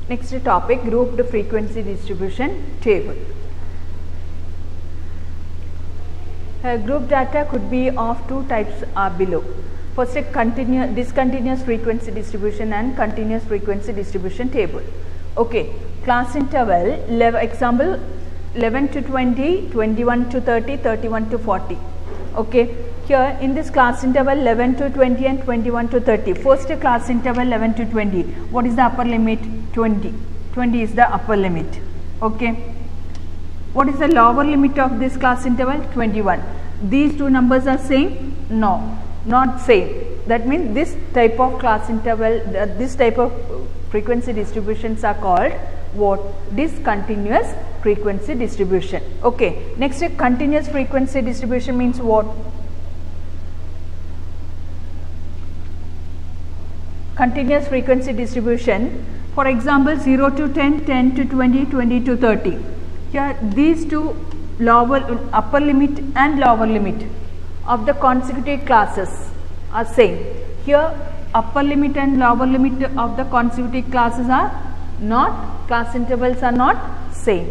Next topic, grouped frequency distribution table. Group data could be of two types are below. First, a discontinuous frequency distribution and continuous frequency distribution table. Okay, class interval, example 11 to 20, 21 to 30, 31 to 40. Okay, here in this class interval 11 to 20 and 21 to 30. First class interval 11 to 20. What is the upper limit? 20. 20 is the upper limit. Okay. What is the lower limit of this class interval? 21. These two numbers are same? No, not same. That means this type of class interval, this type of frequency distributions are called what? Discontinuous frequency distribution. Okay. Next, continuous frequency distribution means what? Continuous frequency distribution, for example 0 to 10, 10 to 20, 20 to 30. Here these two upper limit and lower limit of the consecutive classes are same. Here upper limit and lower limit of the consecutive classes are not, class intervals are not same.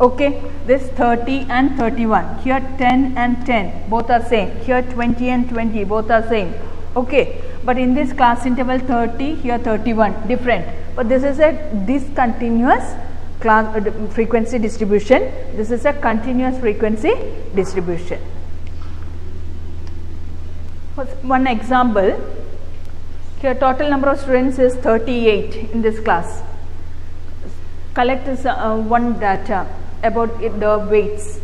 Okay, this 30 and 31, here 10 and 10 both are same, here 20 and 20 both are same. Okay, but in this class interval 30, here 31, different. But this is a discontinuous class frequency distribution. This is a continuous frequency distribution. One example, here total number of students is 38 in this class. Collect this one data about the weights.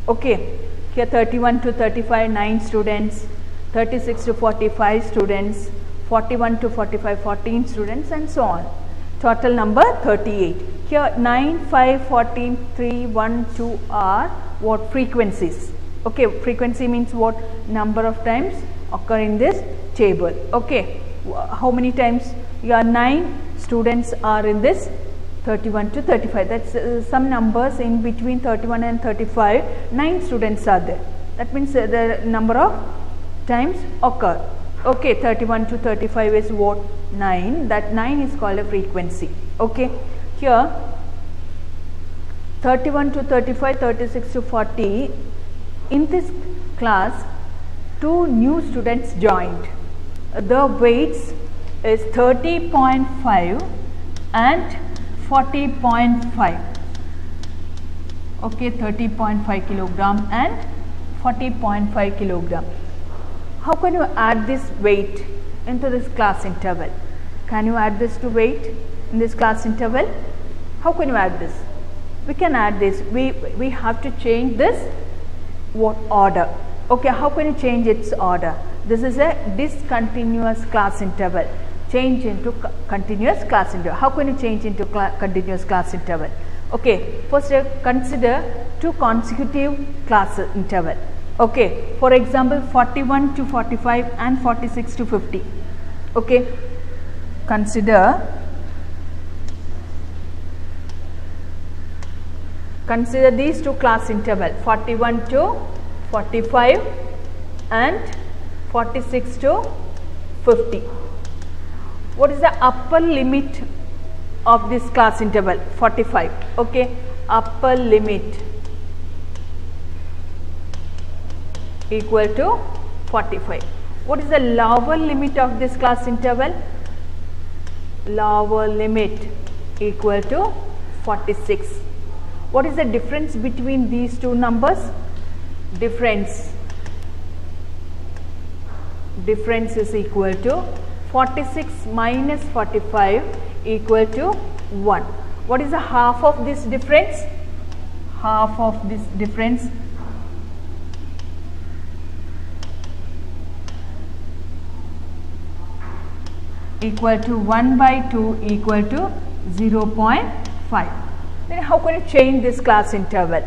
Okay, here 31 to 35, 9 students, 36 to 45 students, 41 to 45, 14 students, and so on. Total number 38. Here 9, 5, 14, 3, 1, 2 are what? Frequencies. Okay, frequency means what? Number of times occur in this table. Okay, how many times? Here 9 students are in this 31 to 35. That's some numbers in between 31 and 35. 9 students are there. That means the number of times occur. Okay, 31 to 35 is what? 9. That 9 is called a frequency. Okay, here 31 to 35, 36 to 40. In this class, 2 new students joined. The weights is 30.5 and 40.5. Okay, 30.5 kilogram and 40.5 kilogram. How can you add this weight into this class interval? Can you add this to weight in this class interval? How can you add this? We can add this. We have to change this what order? Okay, how can you change its order? This is a discontinuous class interval. Change into continuous class interval. How can you change into continuous class interval? Okay, first consider 2 consecutive class interval. Okay, for example 41 to 45 and 46 to 50. Okay, consider these 2 class interval, 41 to 45 and 46 to 50. What is the upper limit of this class interval? 45. Okay, upper limit equal to 45. What is the lower limit of this class interval? Lower limit equal to 46. What is the difference between these two numbers? Difference is equal to 46 minus 45 equal to 1. What is the half of this difference? Half of this difference equal to 1 by 2 equal to 0.5. Then how can you change this class interval?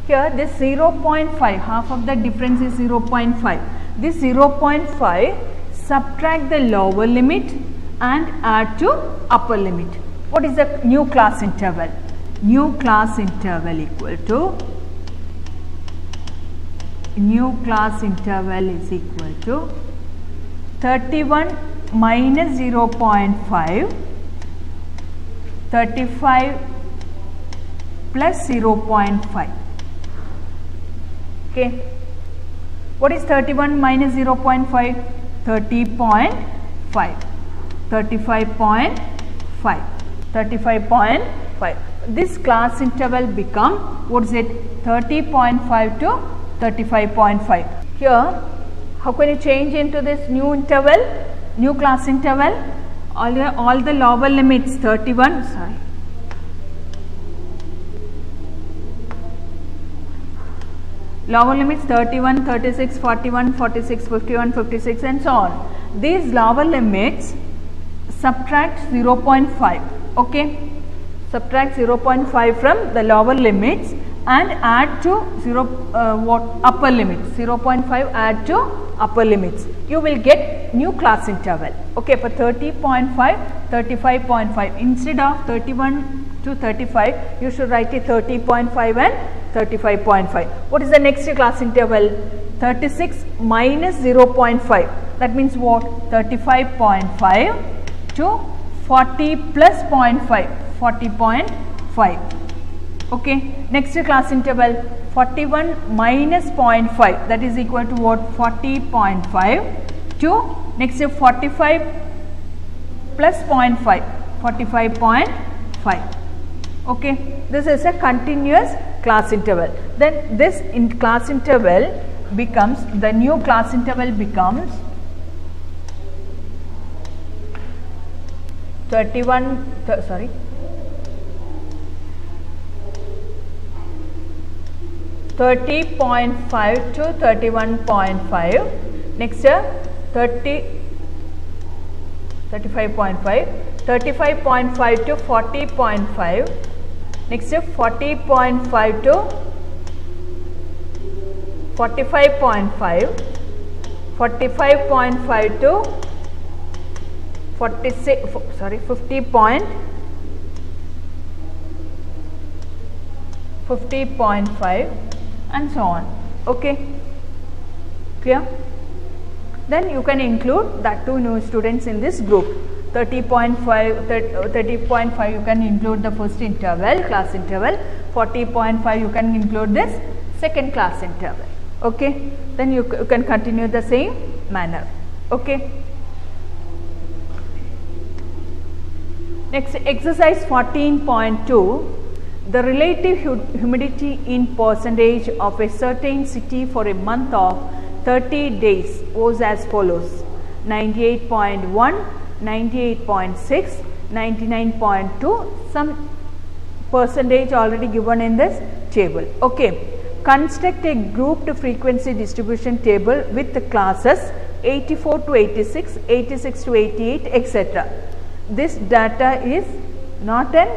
Here this 0.5, half of the difference is 0.5. This 0.5 subtract the lower limit and add to upper limit. What is the new class interval? New class interval equal to is equal to 31 minus 0.5 35 plus 0.5. Okay. What is 31 minus 0.5? 30.5. 35.5. 35.5. This class interval become, what is it? 30.5 to 35.5. Here, how can you change into this new interval, new class interval? All the lower limits 31, sorry. Lower limits 31, 36, 41, 46, 51, 56 and so on. These lower limits subtract 0.5. Okay. Subtract 0.5 from the lower limits and add to upper limits. 0.5 add to upper limits. You will get new class interval. Okay, for 30.5, 35.5. Instead of 31 to 35, you should write it 30.5 and 35.5. What is the next class interval? 36 minus 0.5. That means what? 35.5 to 40 plus 0.5. 40.5. Okay. Next class interval 41 minus 0.5. That is equal to what? 40.5 to next 45 plus 0.5. 45.5. Okay. This is a continuous class interval. Then this class interval becomes, the new class interval becomes 30.5 to 31.5. Next 35.5, 35.5 to 40.5. Next 40.5 to 45.5, 45.5 to 50.5 and so on. Okay, clear? Then you can include that two new students in this group. 30.5 you can include the first interval, class interval. 40.5 you can include this second class interval. Okay, then you can continue the same manner. Okay. Next, exercise 14.2. The relative humidity in percentage of a certain city for a month of 30 days was as follows: 98.1, 98.6, 99.2, some percentage already given in this table. Okay. Construct a grouped frequency distribution table with the classes 84 to 86, 86 to 88, etc. This data is not an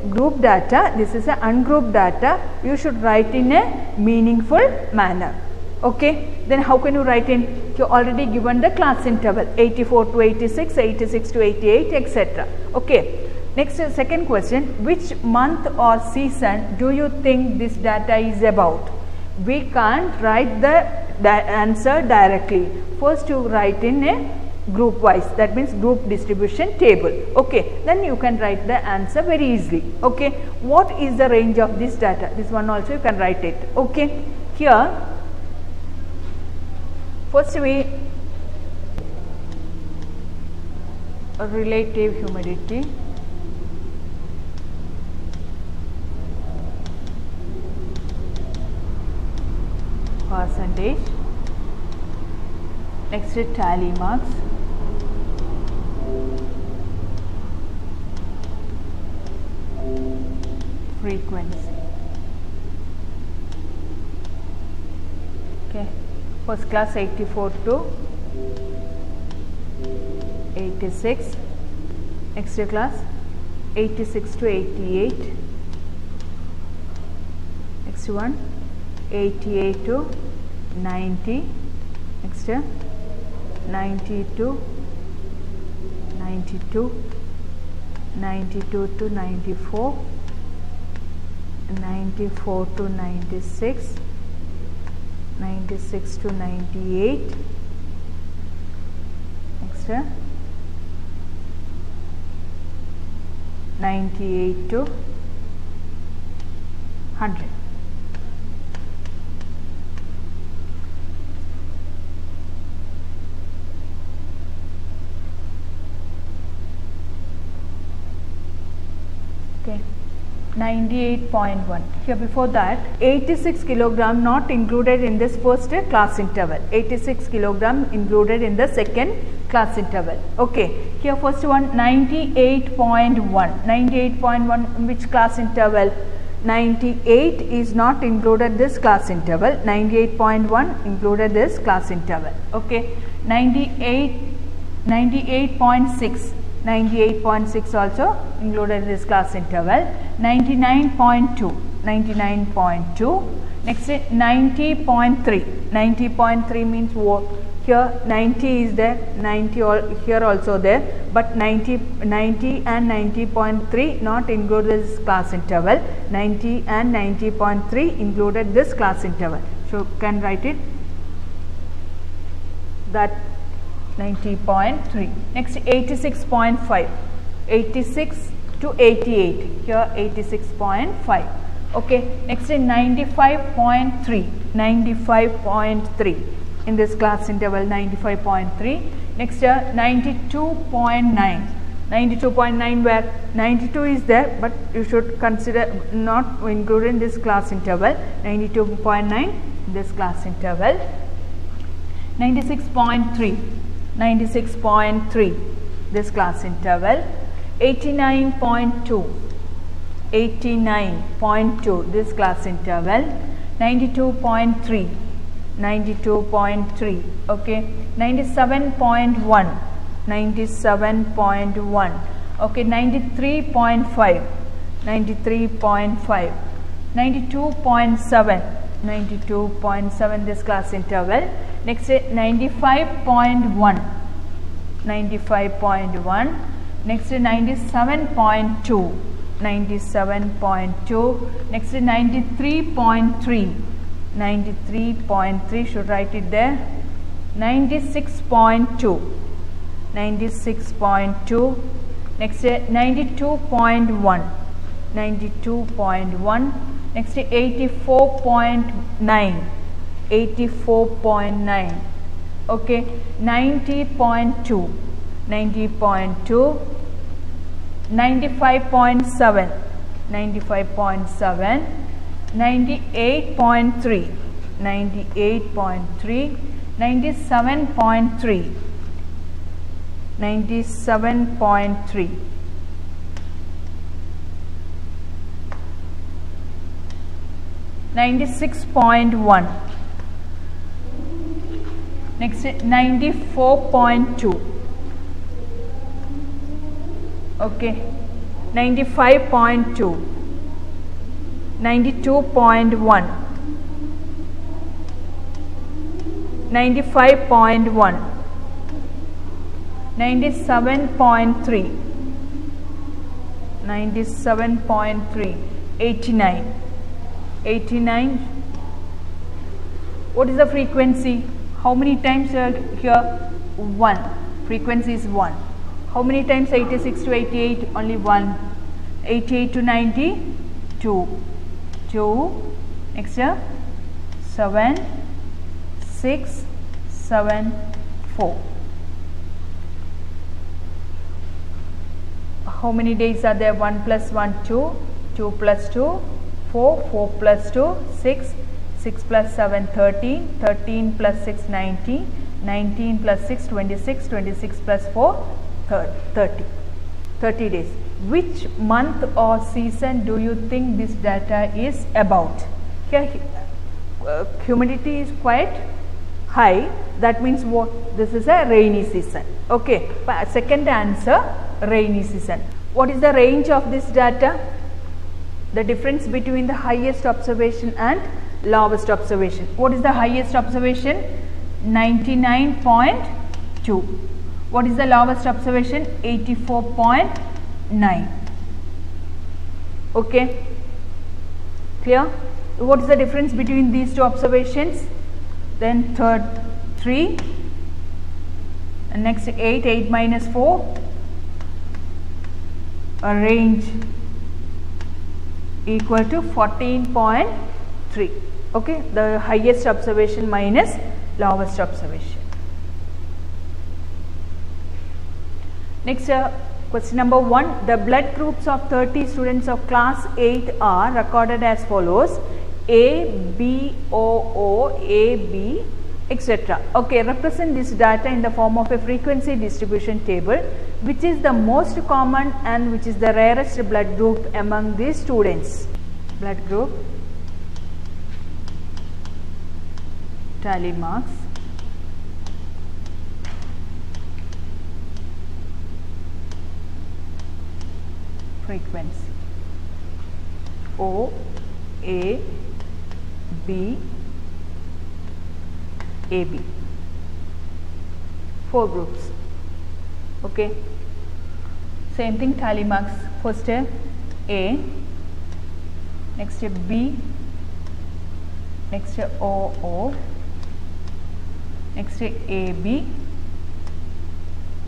group data, this is an ungrouped data. You should write in a meaningful manner. Okay. Then how can you write in? You already given the class interval 84 to 86, 86 to 88, etc. Okay. Next, second question, which month or season do you think this data is about? We can't write the answer directly. First you write in a group wise, that means group distribution table. Okay, then you can write the answer very easily. Okay, what is the range of this data? This one also you can write it. Okay, here first we relative humidity, percentage. Next is tally marks, frequency. Okay, first class 84 to 86, next class 86 to 88, next one 88 to 90, next 90 to 92, 92 to 94, 94 to 96, 96 to 98, next 98 to 100. Okay, 98.1. Here before that, 86 kilogram not included in this first class interval. 86 kilogram included in the second class interval. Okay, here first one 98.1. 98.1 which class interval? 98 is not included this class interval. 98.1 included this class interval. Okay, 98.6. 98.6 also included in this class interval. 99.2. 99.2. Next 90.3. 90.3 means what? Here 90 is there, 90 here also there, but 90 and 90.3 not included this class interval. 90 and 90.3 included this class interval. So can write it that 90.3. Next 86.5. 86 to 88. Here 86.5. Okay. Next 95.3. 95.3. In this class interval 95.3. Next 92.9. 92.9 where 92 is there, but you should consider not included in this class interval. 92.9 this class interval. 96.3. 96.3 this class interval. 89.2. 89.2 this class interval. 92.3. 92.3. Okay. 97.1. 97.1. Okay. 93.5. 93.5. 92.7. 92.7 this class interval. Next 95.1. 95.1. Next 97.2. 97.2. Next 93.3. 93.3 should write it there. 96.2. 96.2. Next 92.1. 92.1. Next 84.9. 84.9. Okay. 90.2. 90.2. 95.7. 95.7. 98.3. 98.3. 97.3. 97.3. $96.1. Next 94.2. Okay. 95.2. 92.1. 95.1. 97.3. 97.3. 89. 89. What is the frequency? How many times here? 1. Frequency is 1. How many times 86 to 88? Only 1. 88 to 90? 2. 2. Next 7, 6, 7, 4. How many days are there? 1 plus 1, 2. 2 plus 2, 4. 4 plus 2, 6. 6 plus 7, 13. 13 plus 6, 19. 19 plus 6, 26. 26 plus 4, 30. 30 days. Which month or season do you think this data is about? Here humidity is quite high. That means what? This is a rainy season. Okay. Second answer, rainy season. What is the range of this data? The difference between the highest observation and lowest observation. What is the highest observation? 99.2. What is the lowest observation? 84.9. Okay. Clear? What is the difference between these two observations? Then third 3 and next 8. 8 minus 4. range equal to 14.3. Okay, the highest observation minus lowest observation. Next, question number 1. The blood groups of 30 students of class 8 are recorded as follows: A, B, O, A, B, etc. Okay, represent this data in the form of a frequency distribution table. Which is the most common and which is the rarest blood group among these students? Blood group, tally marks, frequency, O, A, B, AB. 4 groups. Okay, same thing, tally marks. First A, next B, next O, next AB,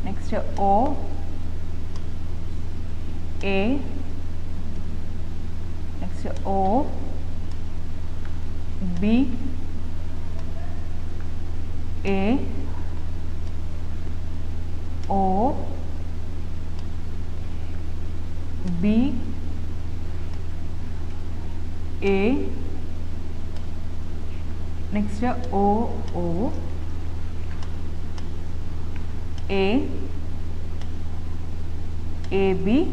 next O, A, next O, B, A, O, B, A, next O, A, AB,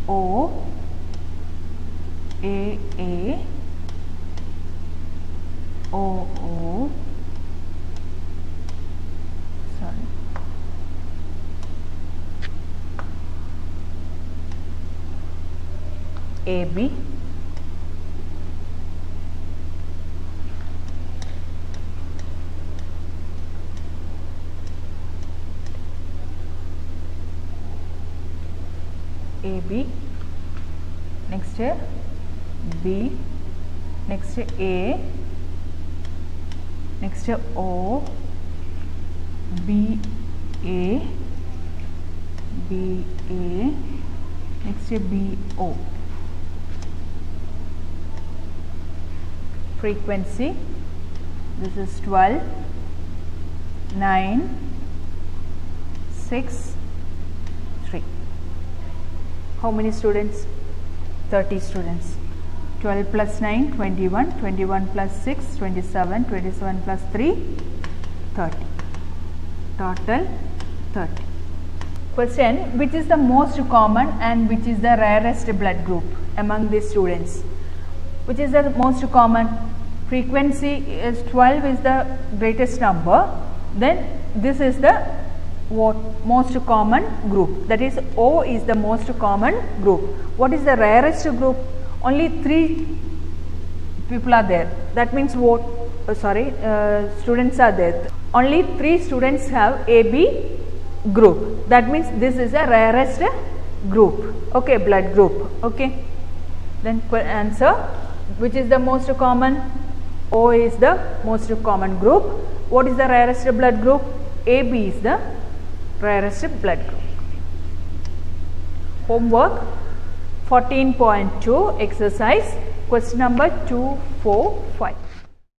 O, A, O, AB, AB, next B, next A, next O, B, A, B, A, next B, O. Frequency, this is 12, 9, 6, 3. How many students? 30 students. 12 plus 9, 21, 21 plus 6, 27, 27 plus 3, 30. Total 30. Question, which is the most common and which is the rarest blood group among these students? Which is the most common? Frequency is 12 is the greatest number. Then this is the most common group, that is O is the most common group. What is the rarest group? Only 3 people are there. That means what? Students are there. Only 3 students have AB group. That means this is the rarest group. Okay, blood group. Okay. Then answer, which is the most common? O is the most common group. What is the rarest blood group? AB is the rarest blood group. Homework 14.2 exercise question number 2, 4, 5.